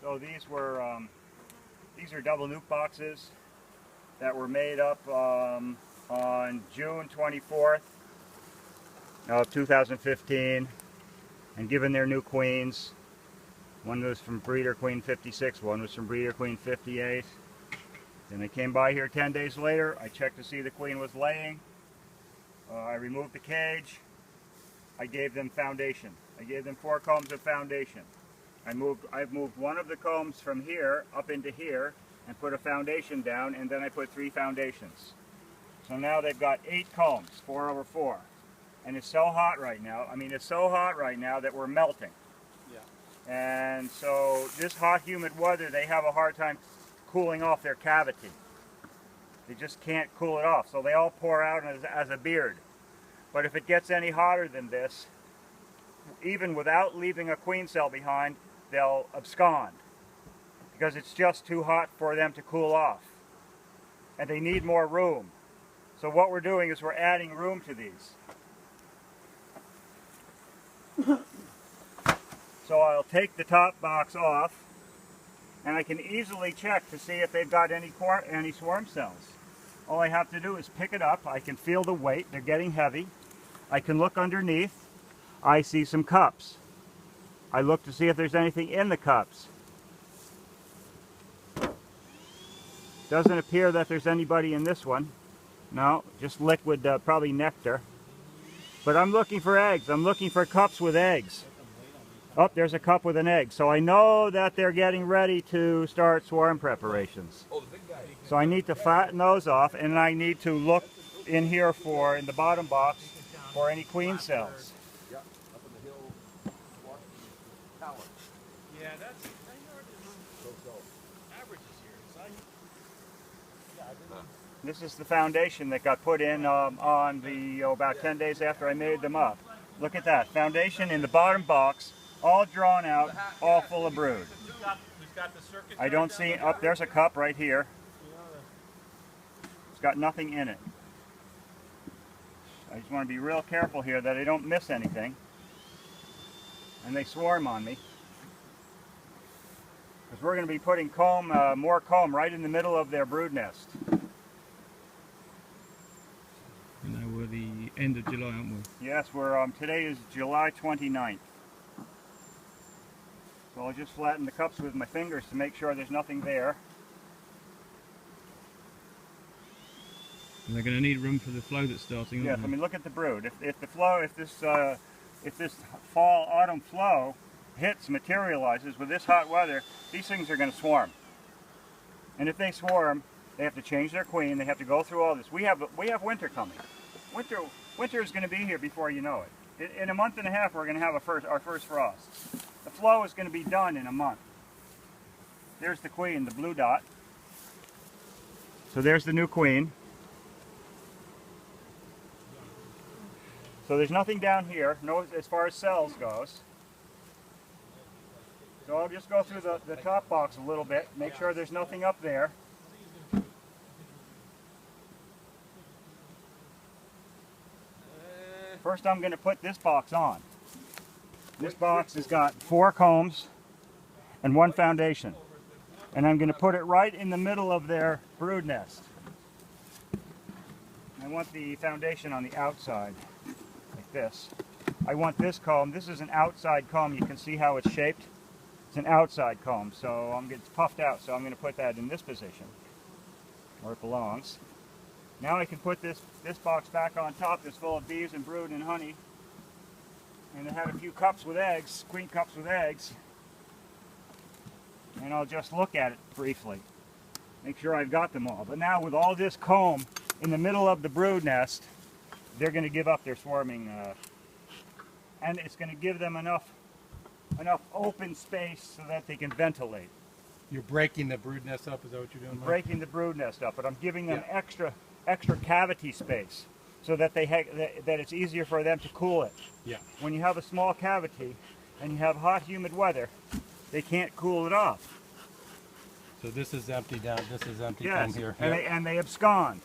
So these are double nuke boxes that were made up on June 24th of 2015 and given their new queens. One was from breeder queen 56, one was from breeder queen 58. Then they came by here 10 days later. I checked to see the queen was laying. I removed the cage. I gave them foundation. I gave them 4 combs of foundation. I've moved one of the combs from here up into here and put a foundation down, and then I put 3 foundations. So now they've got 8 combs, 4 over 4. And it's so hot right now. I mean, it's so hot right now that we're melting. Yeah. And so this hot, humid weather, they have a hard time cooling off their cavity. They just can't cool it off. So they all pour out as a beard. But if it gets any hotter than this, even without leaving a queen cell behind, they'll abscond because it's just too hot for them to cool off. And they need more room. So what we're doing is we're adding room to these. So I'll take the top box off, and I can easily check to see if they've got any swarm cells. All I have to do is pick it up. I can feel the weight. They're getting heavy. I can look underneath. I see some cups. I look to see if there's anything in the cups. Doesn't appear that there's anybody in this one. No, just liquid, probably nectar. But I'm looking for eggs. I'm looking for cups with eggs. Oh, there's a cup with an egg. So I know that they're getting ready to start swarm preparations. So I need to flatten those off, and I need to look in here in the bottom box, for any queen cells. Yeah, up in the hill, tower. Yeah, that's averages here. This is the foundation that got put in on the about 10 days after I made them up. Look at that foundation in the bottom box, all drawn out, all full of brood. I don't see. Up there's a cup right here. It's got nothing in it. I just want to be real careful here that I don't miss anything. And they swarm on me. Because we're going to be putting comb, more comb right in the middle of their brood nest. Now we're the end of July, aren't we? Yes, we're today is July 29th. So I'll just flatten the cups with my fingers to make sure there's nothing there. And they're going to need room for the flow that's starting. Yes, I mean look at the brood. If this fall autumn flow materializes with this hot weather, these things are going to swarm. And if they swarm, they have to change their queen. They have to go through all this. We have winter coming. Winter is going to be here before you know it. In a month and a half, we're going to have our first frost. The flow is going to be done in a month. There's the queen, the blue dot. So there's the new queen. So there's nothing down here, no, as far as cells goes. So I'll just go through the top box a little bit, make sure there's nothing up there. First I'm going to put this box on. This box has got 4 combs and 1 foundation. And I'm going to put it right in the middle of their brood nest. I want the foundation on the outside. This. I want this comb. This is an outside comb. You can see how it's shaped. It's an outside comb, so it's puffed out. So I'm going to put that in this position where it belongs. Now I can put this box back on top. That's full of bees and brood and honey. And it had a few cups with eggs, queen cups with eggs. And I'll just look at it briefly, make sure I've got them all. But now with all this comb in the middle of the brood nest, they're going to give up their swarming, and it's going to give them enough open space so that they can ventilate. You're breaking the brood nest up, is that what you're doing? Breaking the brood nest up, but I'm giving them extra cavity space so that that it's easier for them to cool it. Yeah. When you have a small cavity and you have hot, humid weather, they can't cool it off. So this is empty down. This is empty yes, from here. And they abscond.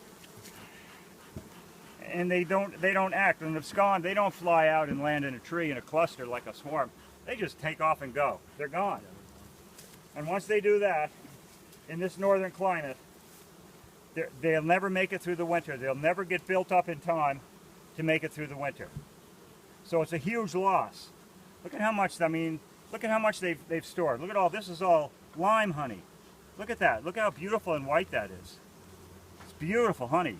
And they don't act. When they abscond, they don't fly out and land in a tree in a cluster like a swarm. They just take off and go. They're gone. And once they do that, in this northern climate, they'll never make it through the winter. They'll never get built up in time to make it through the winter. So it's a huge loss. Look at how much, I mean, look at how much they've stored. Look at all, this is all lime honey. Look at that. Look how beautiful and white that is. It's beautiful honey.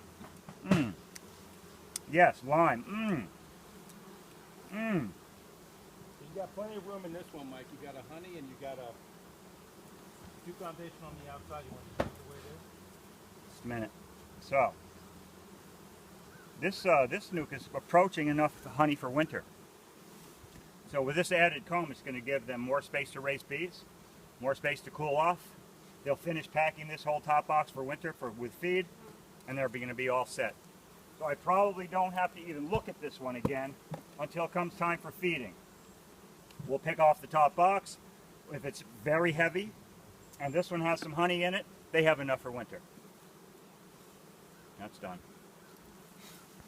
Mmm. Yes, lime. Mmm. Mmm. You got plenty of room in this one, Mike. You got a honey and you got a dew foundation on the outside. You want to take the way it is? Just a minute. So, this nuke is approaching enough honey for winter. So with this added comb, it's going to give them more space to raise bees, more space to cool off. They'll finish packing this whole top box for winter with feed, and they're going to be all set. So I probably don't have to even look at this one again until it comes time for feeding. We'll pick off the top box. If it's very heavy, and this one has some honey in it, they have enough for winter. That's done.